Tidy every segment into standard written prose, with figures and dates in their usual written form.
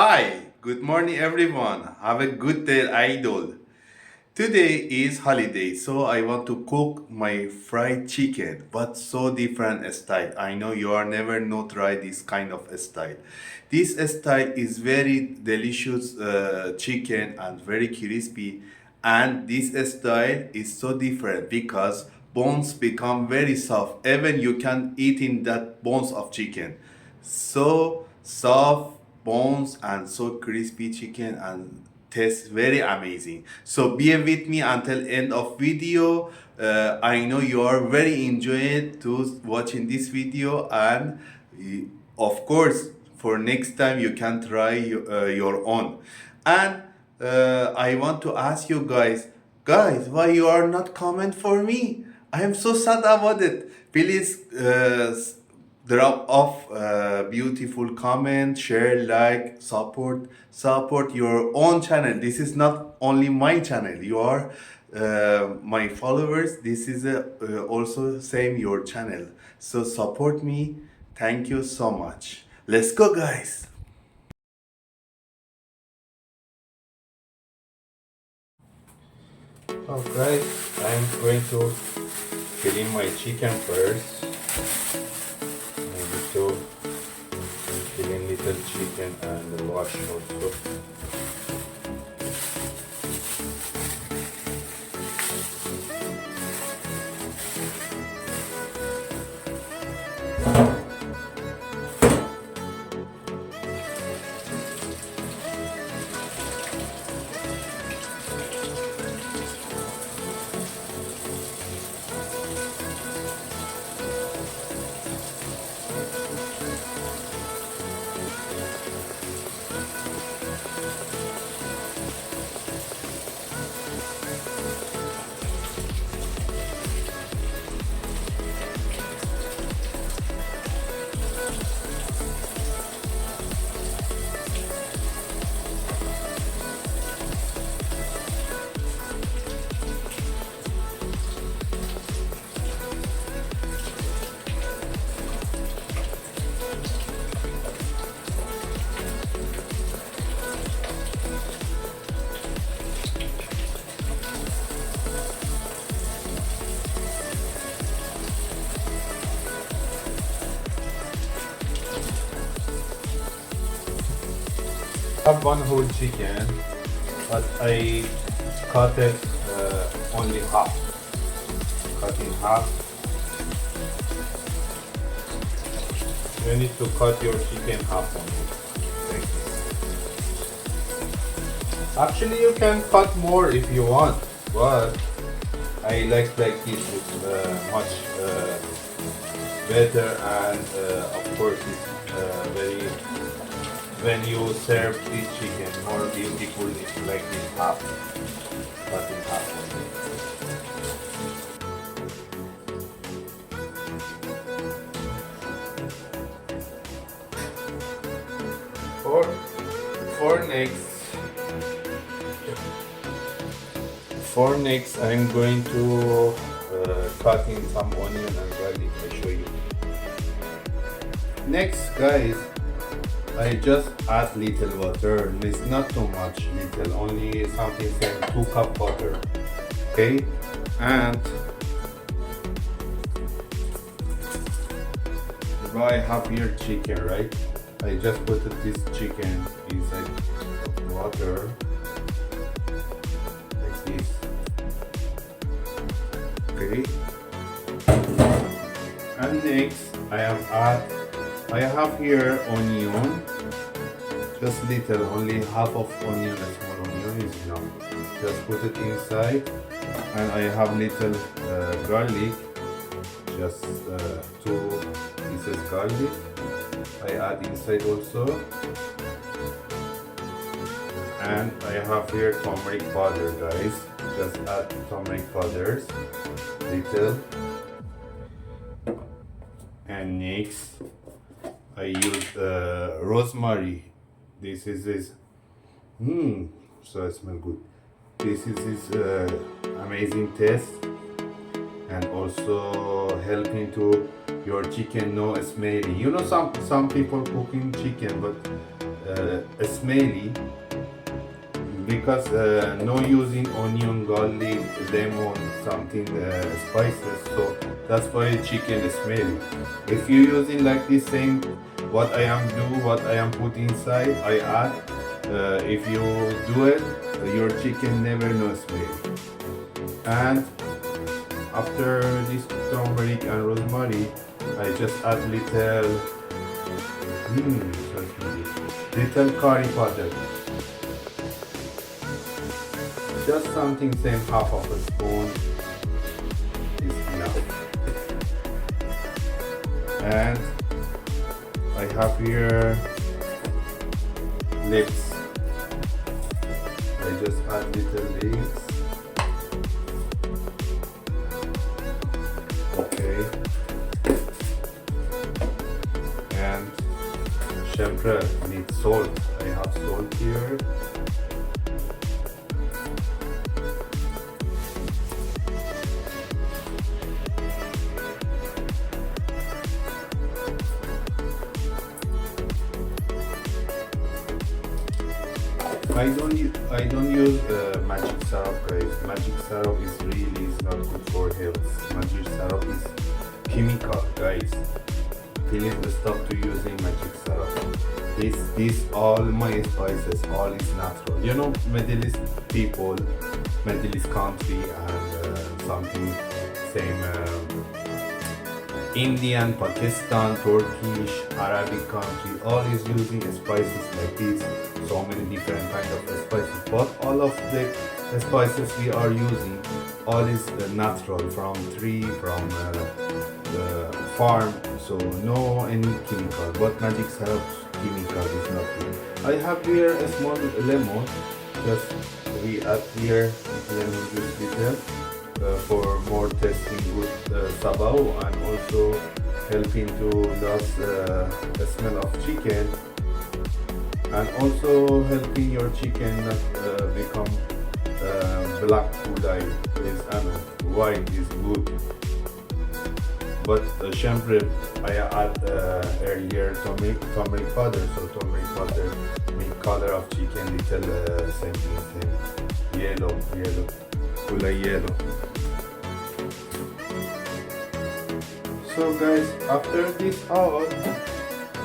Hi, good morning everyone. Have a good day, idol. Today is holiday, so I want to cook my fried chicken, but so different style. I know you are never not try this kind of style. This style is very delicious chicken and very crispy, and this style is so different because bones become very soft. Even you can eat in that bones of chicken. So soft bones and so crispy chicken and tastes very amazing. So be with me until end of video. I know you are very enjoyed to watching this video, and of course for next time you can try your own. And I want to ask you guys, why you are not comment for me? I am so sad about it. Please drop off beautiful comment, share, like, support your own channel. This is not only my channel. You are my followers. This is also same your channel. So support me. Thank you so much. Let's go, guys. Oh guys, I'm going to clean my chicken first. Maybe to clean little chicken and wash also. Have one whole chicken, but I cut it only half. Cut in half. You need to cut your chicken half only, like this. Actually, you can cut more if you want, but I like this. It's much better, and of course, it's very. When you serve this chicken more beautiful, it's like this half, cut in half only. For next, I'm going to cut in some onion and garlic. I show you. Next, guys. I just add little water. It's not too much, little, only something like 2 cup water. Okay, and I have here chicken, right? I just put this chicken inside water like this. Okay, and next I have here onion, just little, only half of onion, a small onion is enough. Just put it inside, and I have little garlic, just 2 pieces garlic. I add inside also, and I have here turmeric powder, guys. Just add turmeric powders, little, and next. I use rosemary. This is so it smells good. This is amazing taste, and also helping to your chicken no smelly. You know, some people cooking chicken, but smelly because no using onion, garlic, lemon, something spices, so that's why chicken is smelly. If you using like this same what I am do, what I am put inside, I add. If you do it, your chicken never no smell. And after this turmeric and rosemary, I just add little little curry powder. Just something same half of a spoon is enough. And I have here lips. I just add little lips. Okay. And Shempra needs salt. I have salt here. I don't use magic syrup, guys. Magic syrup is not good for health. Magic syrup is chemical, guys. Please stop to using magic syrup. This all my spices, all is natural. You know, Middle East people, Middle East country, and something same. Indian, Pakistan, Turkish, Arabic country, all is using spices like this. So many different kind of spices, but all of the spices we are using, all is natural from tree, from the farm. So no any chemical. But magic syrup chemical is not good. I have here a small lemon. Just we add here lemon juice little. For more tasting good sabao and also helping to lose the smell of chicken, and also helping your chicken not become black like is and white is good. But shampoo I add earlier turmeric powder, so turmeric powder make color of chicken little same yellow yellow. So guys, after this all,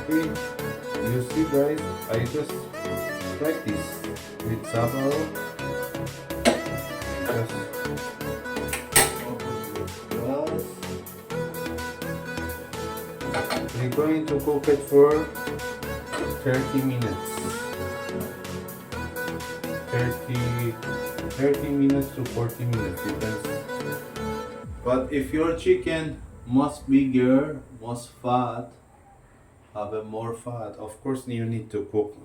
you see guys, I just practice with sabao. Just open the glass. We're going to cook it for 30 minutes. 30 minutes to 40 minutes, depends. But if your chicken most bigger, most fat, have a more fat, of course you need to cook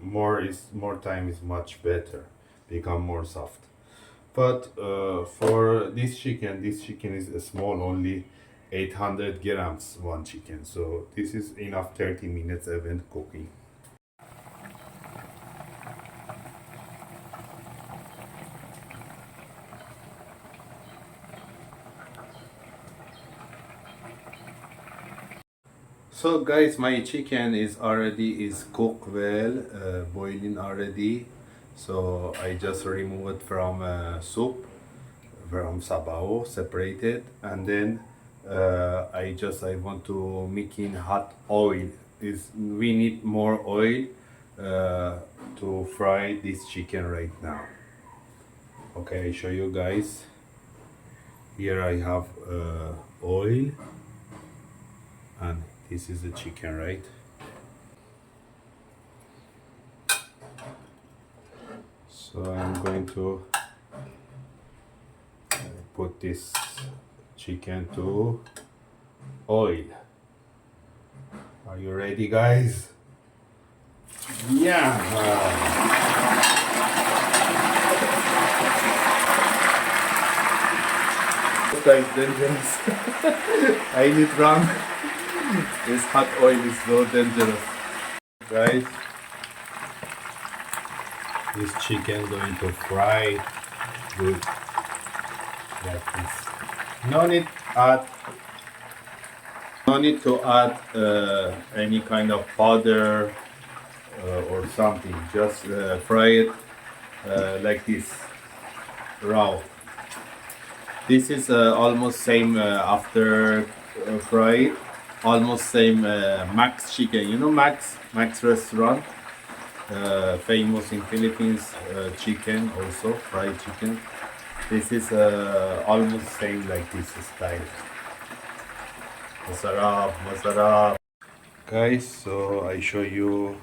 more time is much better, become more soft. But for this chicken is small, only 800 grams one chicken, so this is enough 30 minutes even cooking. So guys, my chicken is cooked well, boiling already. So I just remove it from soup, from sabao, separated, and then I want to make in hot oil. We need more oil to fry this chicken right now. Okay, I show you guys. Here I have oil, and this is the chicken, right? So I'm going to put this chicken to oil. Are you ready, guys? Yeah. This guy is dangerous. I need wrong. This hot oil is so dangerous, guys. This chicken going to fry good like this. No need to add any kind of powder or something. Just fry it like this, raw. This is almost same after fry it. Almost same Max chicken. You know Max restaurant, famous in Philippines. Chicken also fried chicken. This is almost same like this style. Masarap, masarap. Guys, so I show you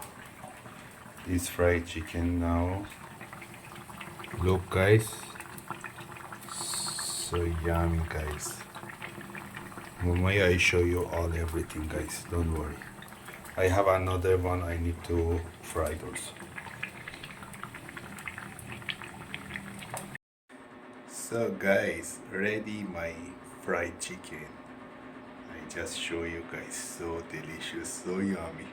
this fried chicken now. Look, guys, so yummy, guys. Mamaya I show you all everything, guys. Don't worry. I have another one I need to fry those. So guys, ready my fried chicken. I just show you guys, so delicious, so yummy.